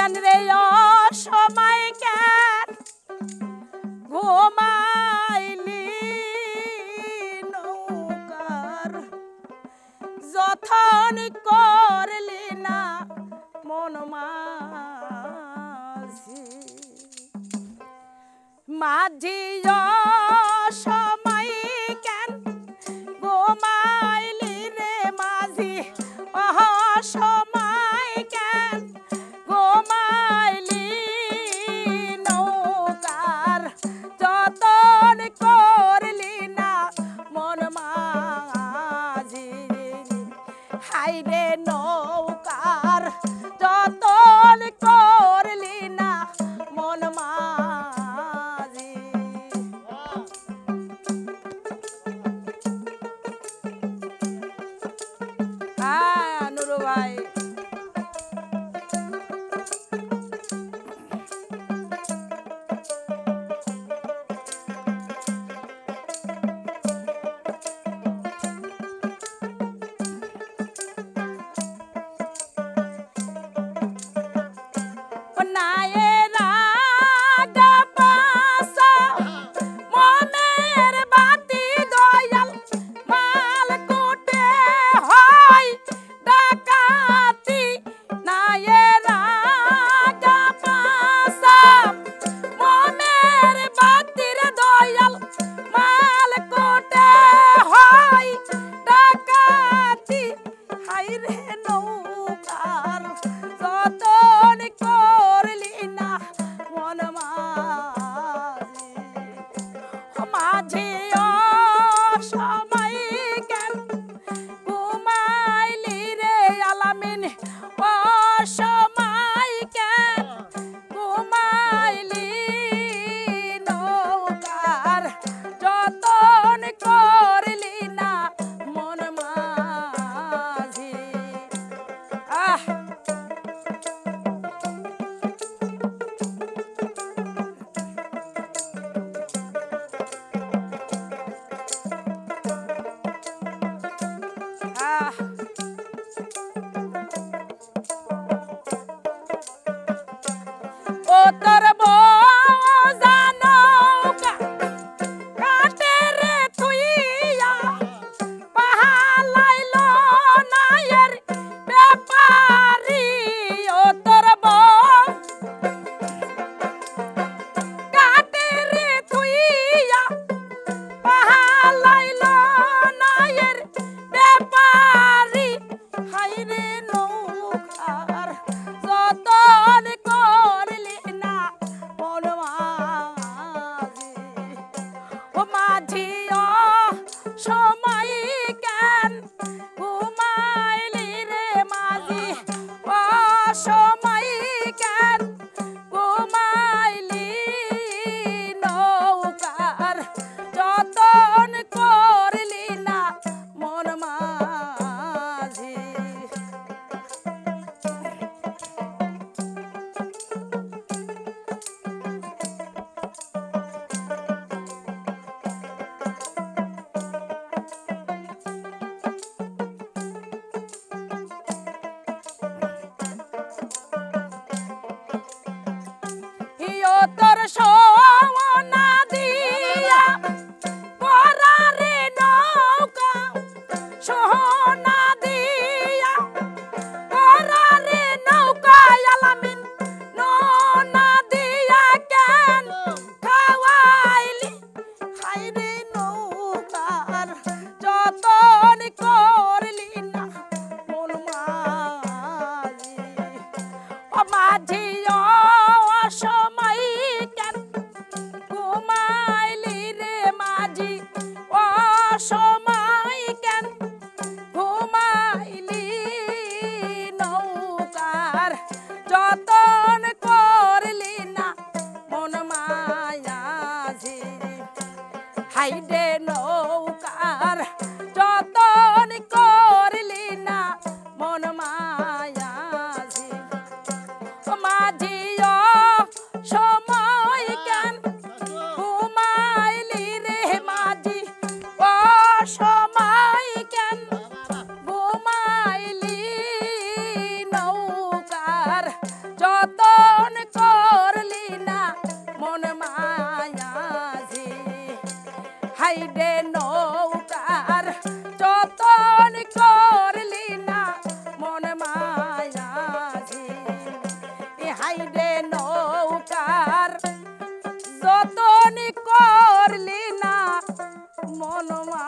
কেন রে অসময় কেন ঘুমাইলি নৌকার যথন করলি না মন মাঝি মাঝি অসময় কেন ঘুমাইলি রে মাঝি অসময় কেন ঘুমাইলি নৌকার যতন করলি না মন মাঝি হাইরে নৌকার যতন করলি না মন মাঝি নুরু ভাই হাইরে নৌকার যতন করলি না মন মায়াজি মাঝিও সময় কেন ঘুমাইলি রে মাঝি ও সময় কেন ঘুমাইলি নৌকার যত যতন করলি না মন মা